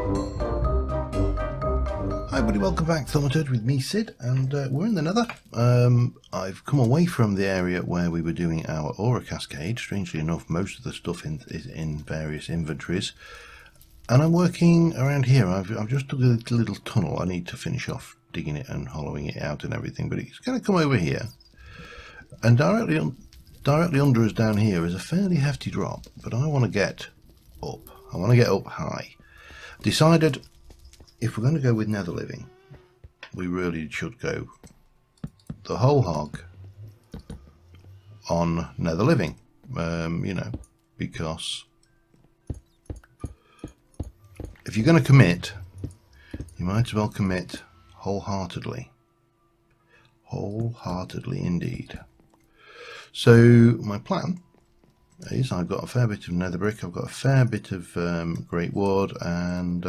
Hi everybody, welcome back. Thaumaturge with me, Sid, and we're in the Nether. I've come away from the area where we were doing our Aura Cascade. Strangely enough, most of the stuff is in various inventories. And I'm working around here. I've just dug a little tunnel. I need to finish off digging it and hollowing it out and everything, but it's going to come over here. And directly under us down here is a fairly hefty drop, but I want to get up. I want to get up high. Decided, if we're going to go with nether living, we really should go the whole hog on nether living, you know, because if you're going to commit, you might as well commit wholeheartedly. Wholeheartedly indeed. So my plan is I've got a fair bit of nether brick, I've got a fair bit of great wood, and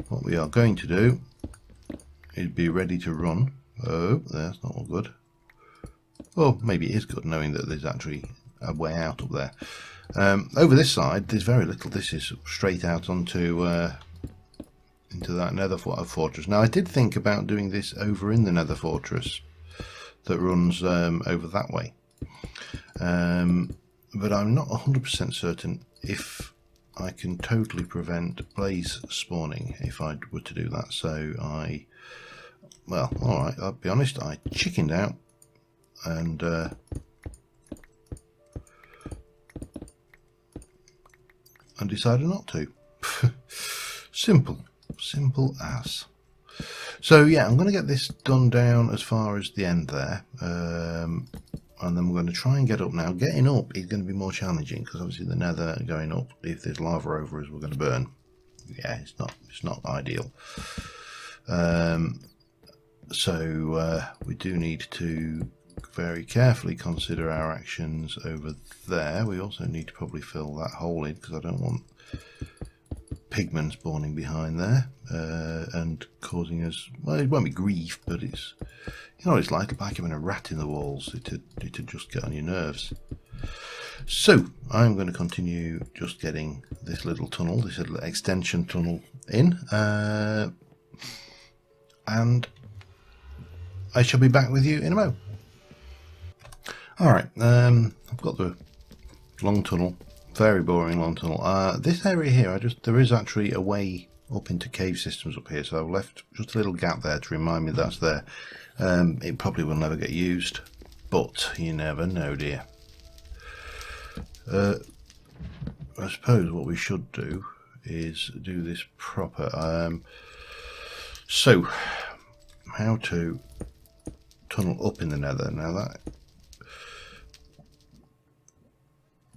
what we are going to do is be ready to run. Oh, that's not all good. Well, maybe it is good knowing that there's actually a way out up there. Over this side, there's very little. This is straight out onto into that nether fortress. Now, I did think about doing this over in the nether fortress that runs over that way. But I'm not 100% certain if I can totally prevent blaze spawning if I were to do that. So well, alright, I'll be honest, I chickened out and decided not to. Simple as. So yeah, I'm going to get this done down as far as the end there, and then we're going to try and get up now. Getting up is going to be more challenging because obviously the nether going up, if there's lava over us, we're going to burn. Yeah, it's not ideal. So we do need to very carefully consider our actions over there. We also need to probably fill that hole in because I don't want pigmen spawning behind there and causing us, well, it won't be grief, but it's, you know, it's like having a rat in the walls. It'd just get on your nerves. So I'm going to continue just getting this little tunnel, this little extension tunnel in, and I shall be back with you in a moment. Alright, I've got the long tunnel, very boring long tunnel. This area here, there is actually a way up into cave systems up here, so I've left just a little gap there to remind me that's there. It probably will never get used, but you never know, dear. I suppose what we should do is do this proper. So, how to tunnel up in the nether. Now that,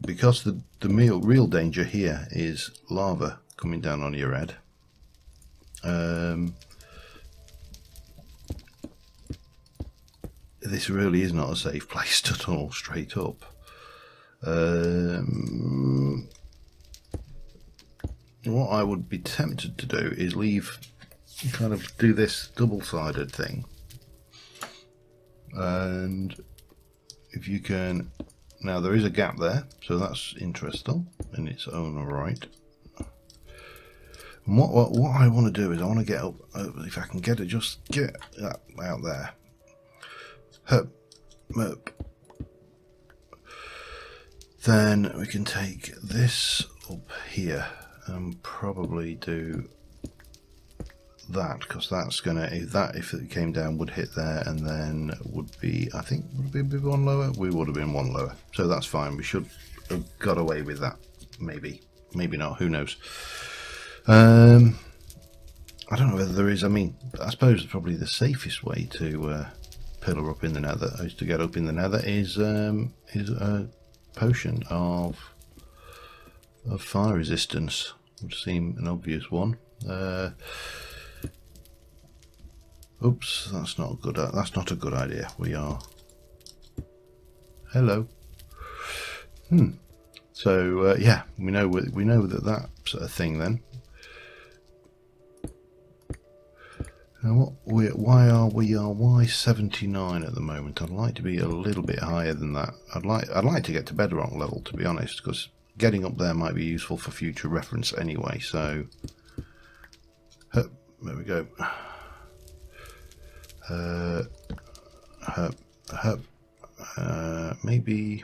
because the real danger here is lava coming down on your head. This really is not a safe place to tunnel straight up. What I would be tempted to do is do this double-sided thing, and if you can, now there is a gap there, so that's interesting in its own right. And what I want to do is I want to get up, if I can get it, just get that out there. Hup, hup. Then we can take this up here and probably do that, because that's gonna, if it came down, would hit there, and then would be, I think, would it be one lower? We would have been one lower, so that's fine. We should have got away with that. Maybe not, who knows. I don't know whether there is. I mean, I suppose probably the safest way to pillar up in the nether, is to get up in the nether, is a potion of fire resistance. Would seem an obvious one. Oops, that's not good. That's not a good idea. We are. Hello. So yeah, we know that that's a thing then. Now why 79 at the moment? I'd like to be a little bit higher than that. I'd like to get to bedrock level, to be honest, because getting up there might be useful for future reference anyway. So there we go.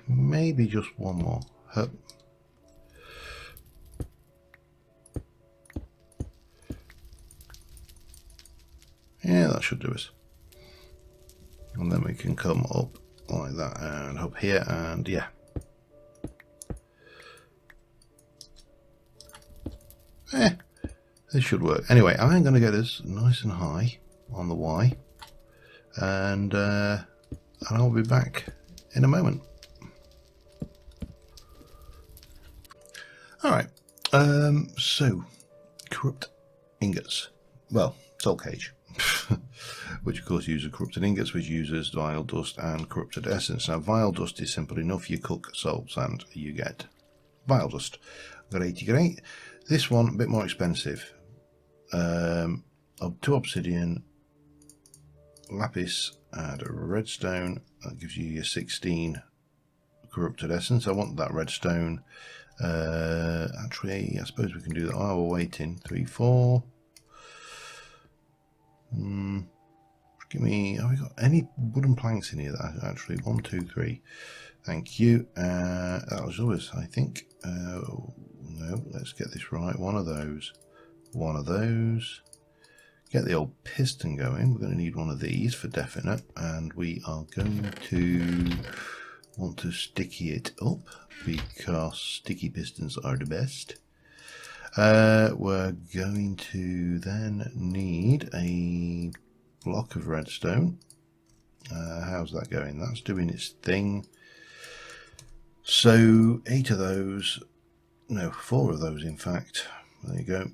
Maybe just one more. Yeah, that should do us. And then we can come up like that and up here, and yeah. This should work. Anyway, I'm going to get us nice and high on the Y, and I'll be back in a moment. Alright, so corrupt ingots. Well, soul cage. Which of course uses corrupted ingots, which uses vile dust and corrupted essence. Now vile dust is simple enough. You cook souls and you get vile dust. I've got 80 grey. This one a bit more expensive. 2 obsidian, lapis and a redstone. That gives you your 16 corrupted essence. I want that redstone. Actually, I suppose we can do that while we're waiting. 3, 4. Give me. Have we got any wooden planks in here? That actually 1, 2, 3. Thank you. That was always, I think. No, let's get this right. One of those. One of those. Get the old piston going. We're going to need one of these for definite, and we are going to want to sticky it up because sticky pistons are the best. We're going to then need a block of redstone. How's that going? That's doing its thing. So 8 of those, no, 4 of those in fact. There you go.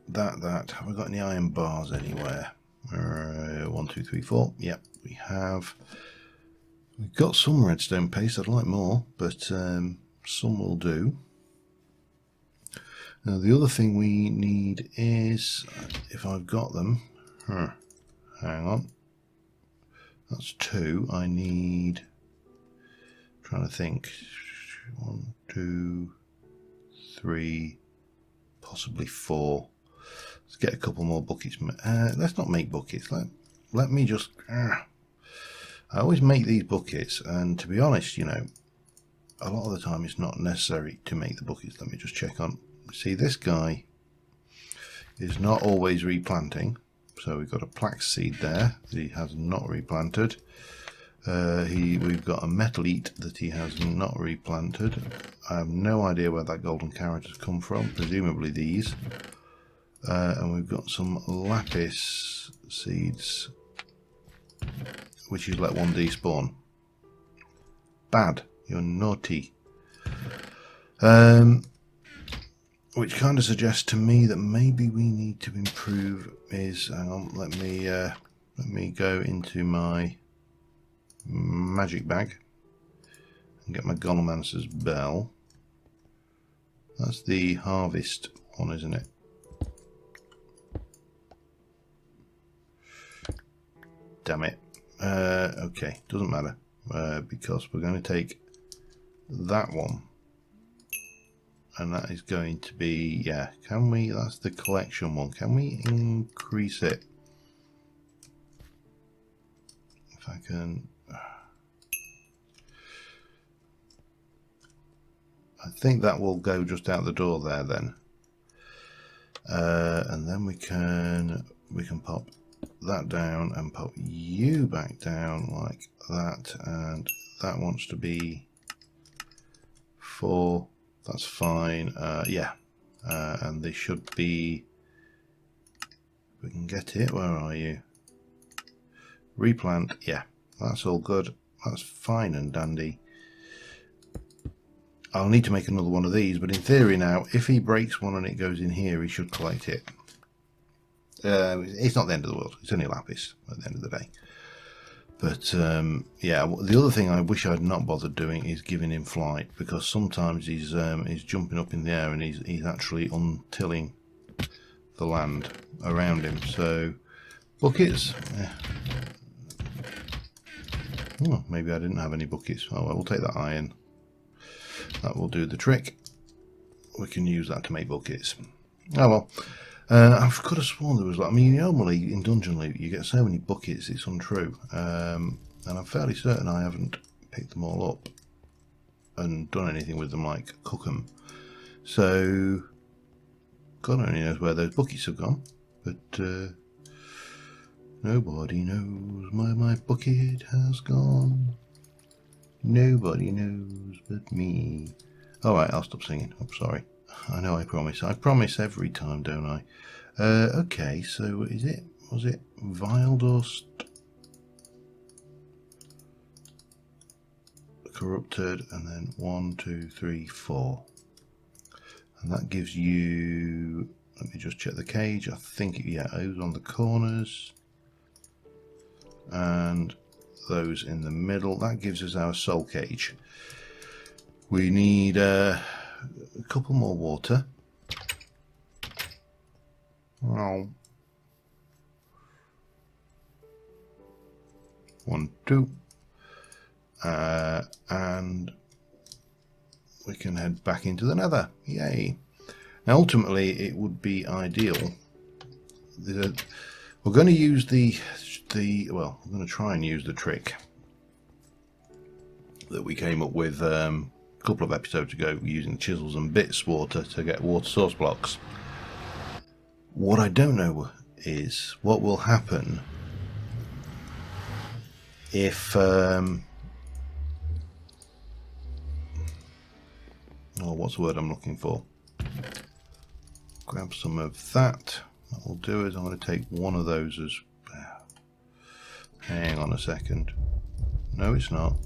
That. Have we got any iron bars anywhere? 1, 2, 3, 4. Yep, we have. We've got some redstone paste. I'd like more, but some will do. Now the other thing we need is, if I've got them, hang on, that's 2. I need, trying to think, 1, 2, 3, possibly 4. Let's get a couple more buckets. Let's not make buckets. Let me just. I always make these buckets, and to be honest, you know, a lot of the time it's not necessary to make the buckets. Let me just check on. See, this guy is not always replanting, so we've got a flax seed there that he has not replanted. We've got a metal eat that he has not replanted. I have no idea where that golden carrot has come from, presumably these. And we've got some lapis seeds, which is let one despawn. Bad, you're naughty. Which kind of suggests to me that maybe we need to improve is, hang on, let me go into my magic bag and get my Golemancer's bell. That's the harvest one, isn't it? Damn it. Okay, doesn't matter, because we're going to take that one. And that is going to be, yeah, can we, that's the collection one. Can we increase it? If I can. I think that will go just out the door there then. And then we can pop that down and pop you back down like that. And that wants to be 4. That's fine. Yeah. And they should be, we can get it. Where are you? Replant. Yeah, that's all good. That's fine and dandy. I'll need to make another one of these, but in theory now, if he breaks one and it goes in here, he should collect it. It's not the end of the world. It's only lapis at the end of the day. But yeah, the other thing I wish I'd not bothered doing is giving him flight, because sometimes he's jumping up in the air and he's actually untilling the land around him. So buckets. Oh, maybe I didn't have any buckets. Oh well, we'll take that iron. That will do the trick. We can use that to make buckets. Oh well. I've could have sworn there was like, I mean, normally in Dungeon Loot you get so many buckets it's untrue. And I'm fairly certain I haven't picked them all up and done anything with them like cook them. So God only knows where those buckets have gone, but nobody knows where my bucket has gone. Nobody knows but me. Alright, I'll stop singing. I'm sorry. I know I promise. I promise every time, don't I? Okay, so was it Vile Dust, Corrupted, and then 1, 2, 3, 4. And that gives you, let me just check the cage. I think, yeah, those on the corners. And those in the middle. That gives us our soul cage. We need a couple more water. Oh. 1, 2. And we can head back into the nether. Yay. Now ultimately it would be ideal. We're going to use well, I'm going to try and use the trick that we came up with a couple of episodes ago, using chisels and bits water to get water source blocks. What I don't know is what will happen if oh, what's the word I'm looking for? Grab some of that. What we'll do is I'm going to take one of those as... Hang on a second. No, it's not.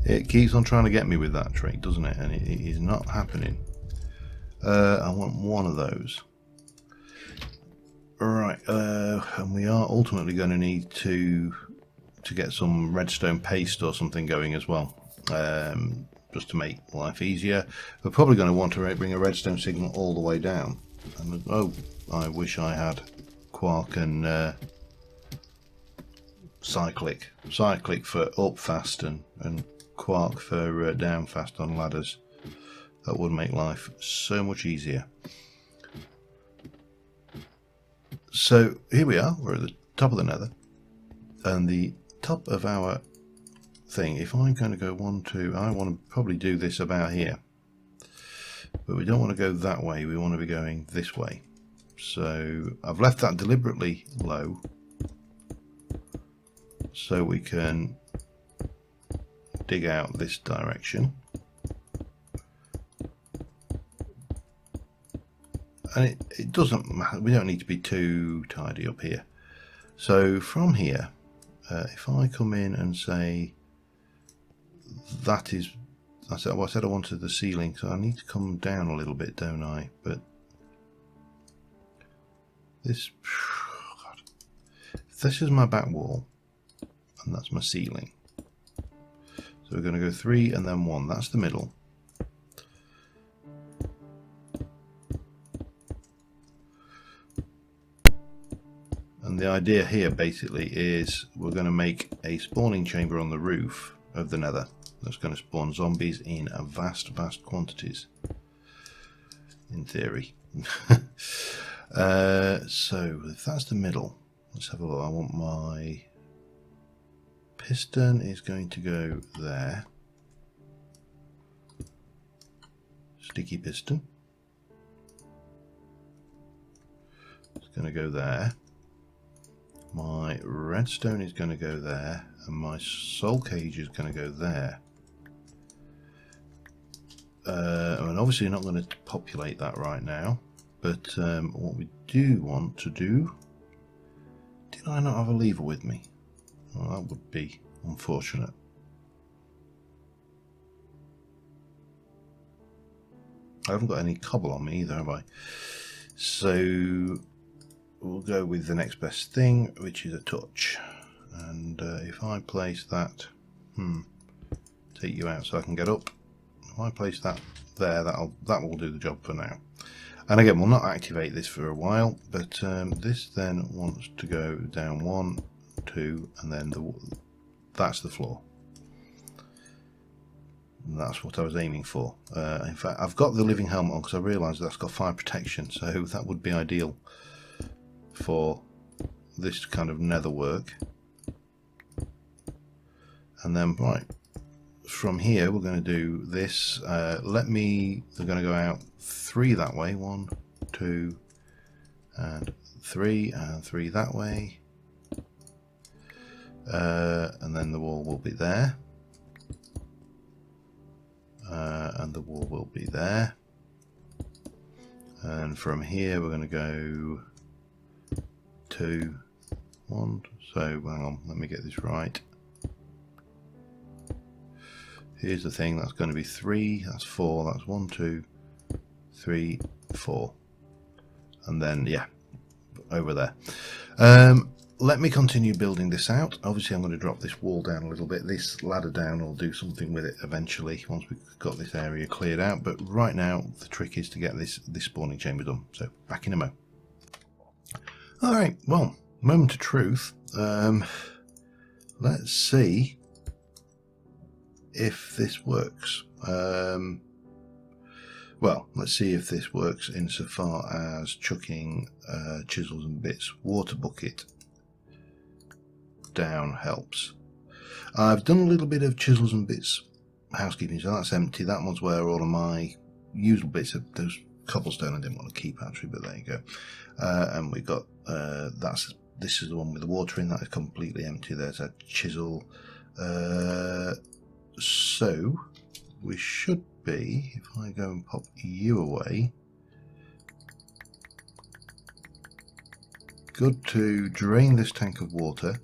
It keeps on trying to get me with that trick, doesn't it? And it is not happening. I want one of those. Right, and we are ultimately going to need to get some redstone paste or something going as well. Just to make life easier. We're probably going to want to bring a redstone signal all the way down. And, oh, I wish I had Quark and Cyclic. Cyclic for up fast and Quark for down fast on ladders. That would make life so much easier. So here we are, we're at the top of the nether. And the top of our thing, if I'm going to go 1, 2, I want to probably do this about here, but we don't want to go that way, we want to be going this way. So I've left that deliberately low so we can dig out this direction, and it doesn't matter, we don't need to be too tidy up here. So from here, if I come in and say that is, I said I wanted the ceiling, so I need to come down a little bit, don't I? But this, God, this is my back wall, and that's my ceiling. So we're going to go 3 and then 1. That's the middle. And the idea here basically is we're going to make a spawning chamber on the roof of the nether. That's going to spawn zombies in vast quantities, in theory. So if that's the middle, let's have a look. I want my piston is going to go there. Sticky piston. It's going to go there. My redstone is going to go there, and my soul cage is going to go there. And obviously not going to populate that right now, but what we do want to do... Did I not have a lever with me? Well, that would be unfortunate. I haven't got any cobble on me either, have I? So we'll go with the next best thing, which is a torch. And if I place that... take you out so I can get up. If I place that there, that will do the job for now. And again, we'll not activate this for a while, but this then wants to go down 1, 2, and then that's the floor. And that's what I was aiming for. In fact, I've got the living helmet on because I realised that's got fire protection, so that would be ideal for this kind of nether work. And then, right, from here we're going to do this. We're going to go out 3 that way. 1, 2, and 3, and 3 that way. And then the wall will be there. And the wall will be there. And from here we're going to go 2, 1. So hang on, let me get this right. Here's the thing, that's going to be 3, that's 4, that's 1, 2, 3, 4. And then, yeah, over there. Let me continue building this out. Obviously I'm going to drop this wall down a little bit, this ladder down. I'll do something with it eventually once we've got this area cleared out, but right now the trick is to get this spawning chamber done. So back in a mo. Alright, well, moment of truth. Let's see if this works. Well, let's see if this works insofar as chucking chisels and bits. Water bucket down helps. I've done a little bit of chisels and bits housekeeping, so that's empty. That one's where all of my usable bits of those cobblestone I didn't want to keep actually, but there you go. And we got this is the one with the water in. That is completely empty. There's a chisel. So we should be, if I go and pop you away, good to drain this tank of water.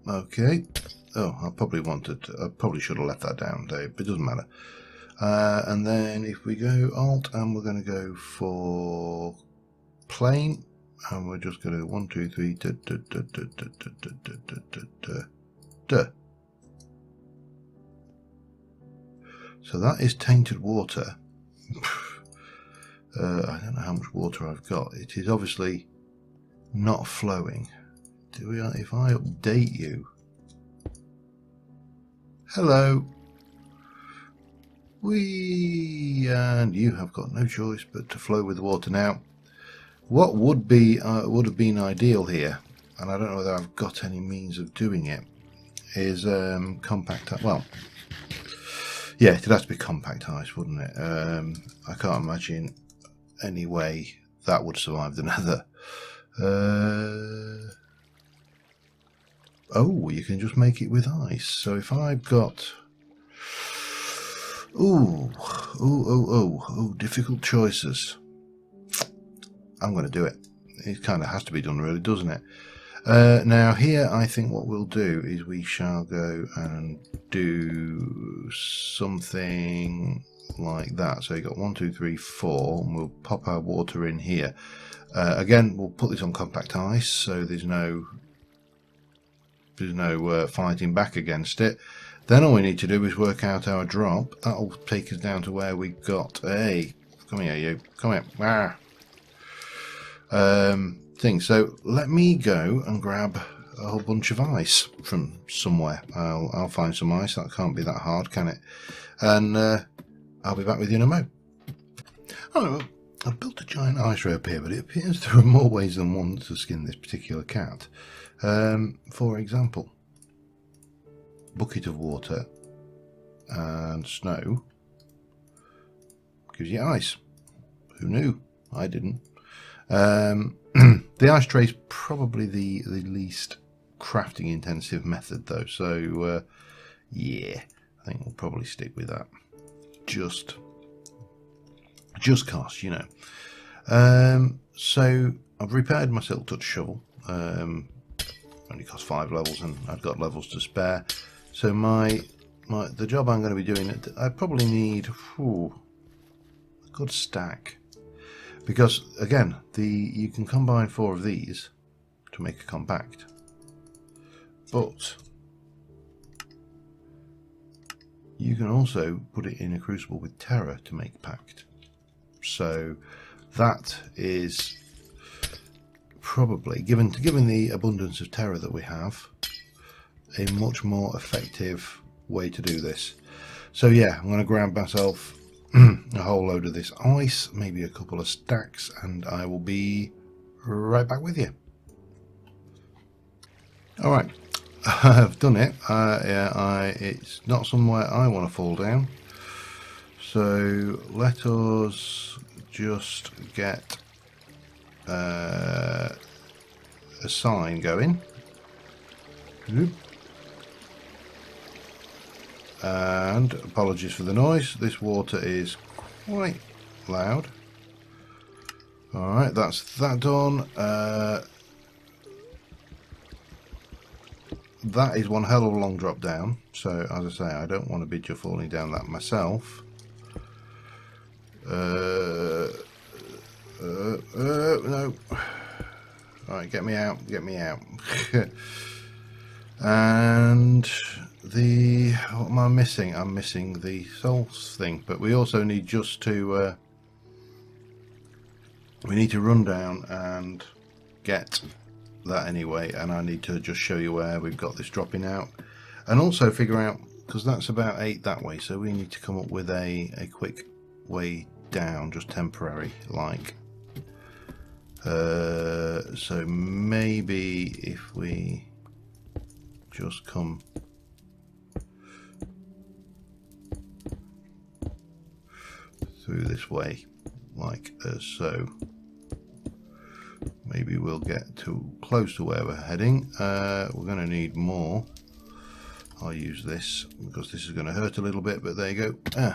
Okay. Oh, I probably should have left that down, Dave, but it doesn't matter. And then if we go Alt, and we're going to go for plane, and we're just going to 1, 2, 3. So that is tainted water. I don't know how much water I've got. It is obviously not flowing. If I update you, hello, and you have got no choice but to flow with the water now. What would have been ideal here, and I don't know whether I've got any means of doing it, is compact. Well, yeah, it'd have to be compact ice, wouldn't it? I can't imagine any way that would survive the nether. Oh, you can just make it with ice. So if I've got, difficult choices. I'm going to do it. It kind of has to be done, really, doesn't it? Now here, I think what we'll do is we shall go and do something like that. So you got 1, 2, 3, 4, and we'll pop our water in here. Again, we'll put this on compact ice, so there's no fighting back against it. Then all we need to do is work out our drop. That'll take us down to where we've got a, come here you, come here, thing. So let me go and grab a whole bunch of ice from somewhere. I'll find some ice. That can't be that hard, can it? And I'll be back with you in a mo. Oh, I've built a giant ice rope here, but it appears there are more ways than one to skin this particular cat. For example, bucket of water and snow gives you ice. Who knew? I didn't. The ice tray is probably the least crafting intensive method though, so yeah, I think we'll probably stick with that. Just cause, you know. So I've repaired my silk touch shovel. Only cost 5 levels, and I've got levels to spare. So the job I'm going to be doing, I probably need a good stack, because again, you can combine 4 of these to make a compact, but you can also put it in a crucible with terror to make pact. So that is probably, given the abundance of terror that we have, a much more effective way to do this. So yeah, I'm going to grab myself a whole load of this ice, maybe a couple of stacks, and I will be right back with you. Alright, I've done it. It's not somewhere I want to fall down. So let us just get a sign going. And apologies for the noise, this water is quite loud. Alright, that's that done. That is one hell of a long drop down, so as I say, I don't want to be just falling down that myself. No. Alright, get me out. And what am I missing? I'm missing the souls thing, but we also need just to we need to run down and get that anyway, and I need to just show you where we've got this dropping out, and also figure out, because that's about 8 that way, so we need to come up with a quick way down, just temporary, like so maybe if we just come through this way like so, maybe we'll get too close to where we're heading. We're going to need more. I'll use this because this is going to hurt a little bit, but there you go.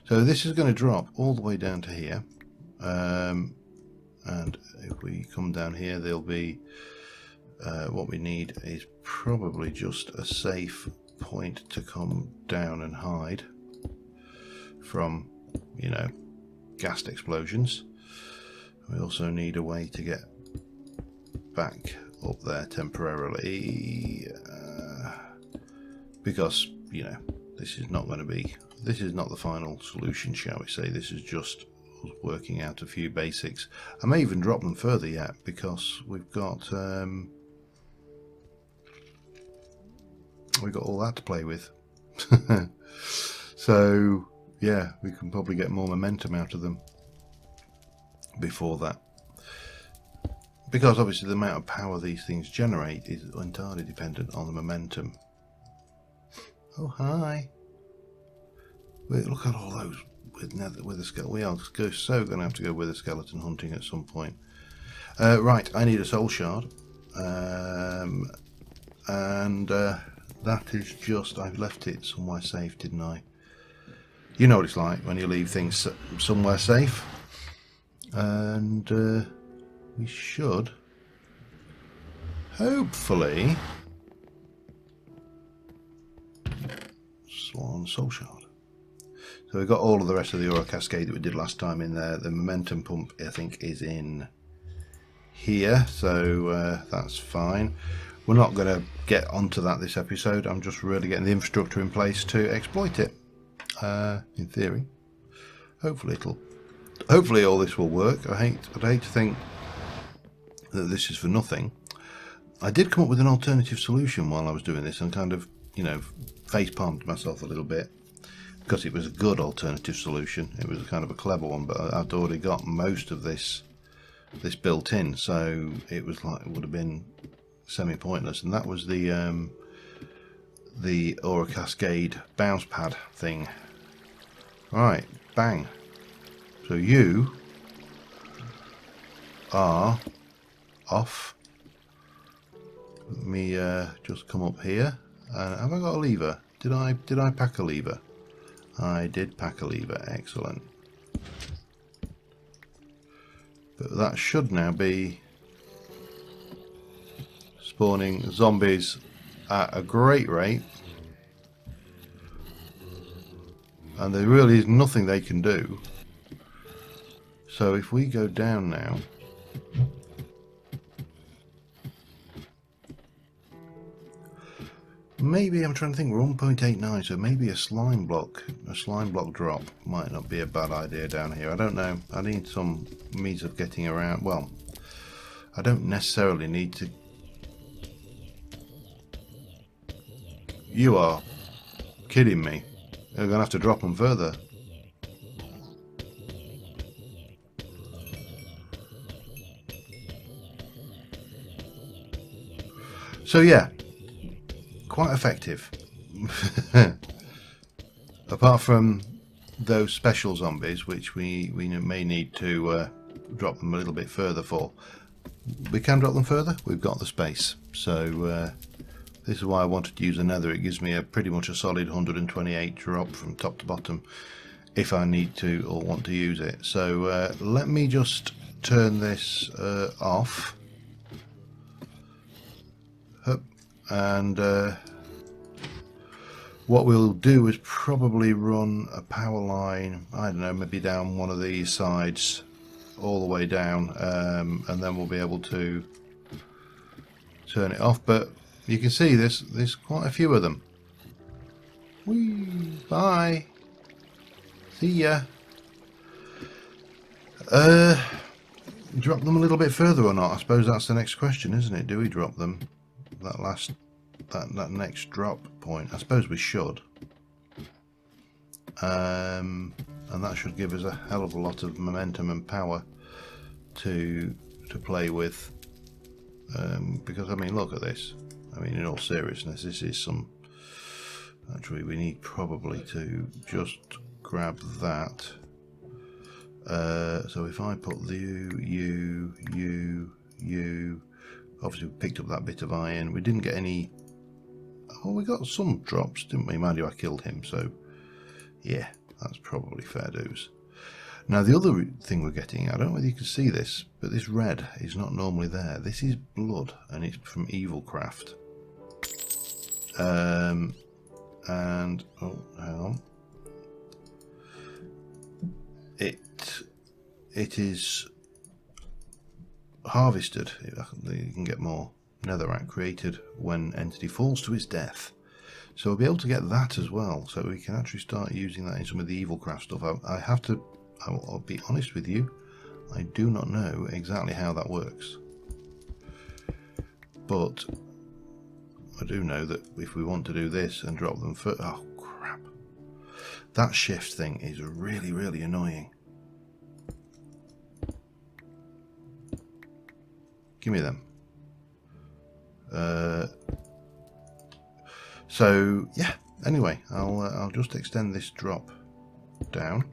So this is going to drop all the way down to here, and if we come down here, there'll be what we need is probably just a safe point to come down and hide from, you know, gas explosions. We also need a way to get back up there temporarily, because, you know, this is not the final solution, shall we say. This is just working out a few basics. I may even drop them further yet, because we've got all that to play with. So yeah, we can probably get more momentum out of them before that, because obviously the amount of power these things generate is entirely dependent on the momentum. Oh hi! Wait, look at all those with the skeleton. We are so going to have to go with a skeleton hunting at some point. Right, I need a soul shard, and that is just, I've left it somewhere safe, didn't I? You know what it's like when you leave things somewhere safe. And we should hopefully Swan Soul Shard. So we've got all of the rest of the Aura Cascade that we did last time in there. The momentum pump, I think, is in here, so that's fine. We're not going to get onto that this episode. I'm just really getting the infrastructure in place to exploit it. In theory, hopefully all this will work. I'd hate to think that this is for nothing. I did come up with an alternative solution while I was doing this, and kind of, you know, face-palmed myself a little bit, because it was a good alternative solution. It was kind of a clever one, but I'd already got most of this built in, so it was like, it would have been semi-pointless. And that was the Aura Cascade bounce pad thing. Right, bang. So you are off. Let me just come up here. Have I got a lever? Did I pack a lever? I did pack a lever. Excellent. But that should now be spawning zombies at a great rate. And there really is nothing they can do. So if we go down now, maybe, I'm trying to think, we're 1.89, so maybe a slime block drop might not be a bad idea down here. I don't know. I need some means of getting around. Well, I don't necessarily need to... You are kidding me. They're going to have to drop them further. So yeah, quite effective. Apart from those special zombies, which we may need to drop them a little bit further for. We can drop them further, we've got the space. So this is why I wanted to use the nether. It gives me a pretty much a solid 128 drop from top to bottom if I need to or want to use it. So let me just turn this off. And what we'll do is probably run a power line, I don't know, maybe down one of these sides all the way down, and then we'll be able to turn it off. But you can see there's quite a few of them. Whee, bye, see ya. Drop them a little bit further or not? I suppose that's the next question, isn't it? Do we drop them that next drop point? I suppose we should, and that should give us a hell of a lot of momentum and power to play with, because I mean, look at this. I mean, in all seriousness, this is some... Actually, we need probably to just grab that. So if I put you, obviously we picked up that bit of iron. We didn't get any... Oh, we got some drops, didn't we? Mind you, I killed him, so yeah, that's probably fair dues. Now the other thing we're getting, I don't know whether you can see this, but this red is not normally there. This is blood, and it's from Evilcraft. And oh, hang on. It is harvested. You can get more netherrack created when entity falls to its death. So we'll be able to get that as well. So we can actually start using that in some of the Evilcraft stuff. I'll be honest with you, I do not know exactly how that works. But I do know that if we want to do this and drop them for... Oh, crap. That shift thing is really, really annoying. Give me them. So, yeah. Anyway, I'll just extend this drop down.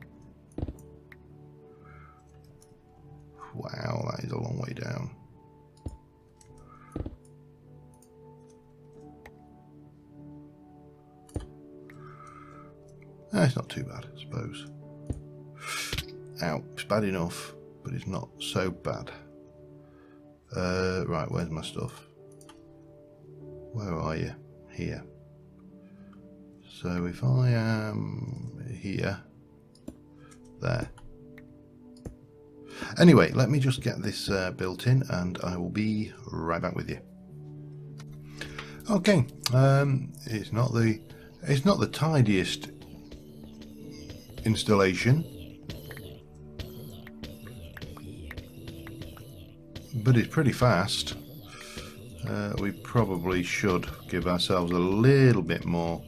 Wow, that is a long way down. It's not too bad, I suppose. Ow, it's bad enough, but it's not so bad. Right, where's my stuff? Where are you? Here. So if I am here, there. Anyway, let me just get this built in, and I will be right back with you. Okay, it's not the tidiest installation, but it's pretty fast. We probably should give ourselves a little bit more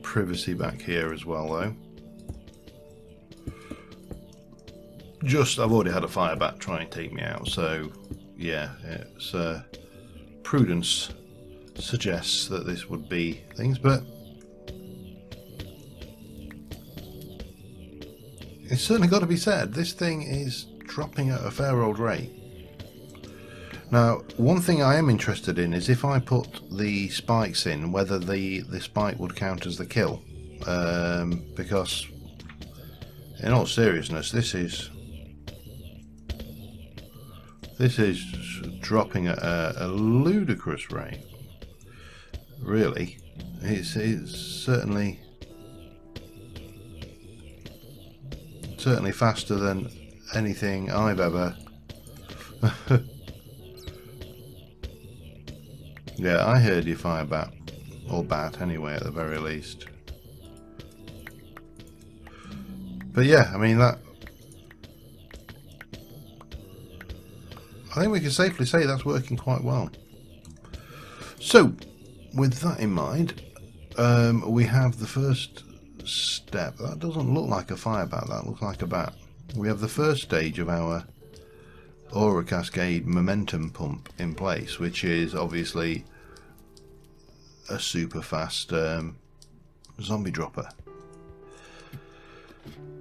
privacy back here as well, though. I've already had a fire bat try and take me out, so yeah, it's prudence suggests that this would be things, but it's certainly got to be said, this thing is dropping at a fair old rate. Now, one thing I am interested in is if I put the spikes in, whether the spike would count as the kill, because in all seriousness, this is dropping at a ludicrous rate. Really, it's certainly faster than anything I've ever. Yeah, I heard you, fire bat, or bat anyway, at the very least. But yeah, I mean I think we can safely say that's working quite well. So, with that in mind, we have the first step. That doesn't look like a fire bat, that looks like a bat. We have the first stage of our Aura Cascade momentum pump in place, which is obviously a super fast zombie dropper.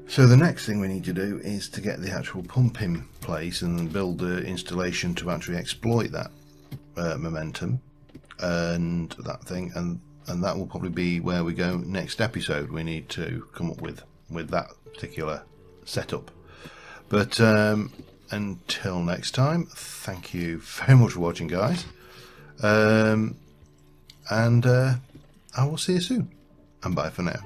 So the next thing we need to do is to get the actual pump in place and build the installation to actually exploit that momentum and that thing, and that will probably be where we go next episode. We need to come up with that particular setup. But until next time, thank you very much for watching, guys, and I will see you soon, and bye for now.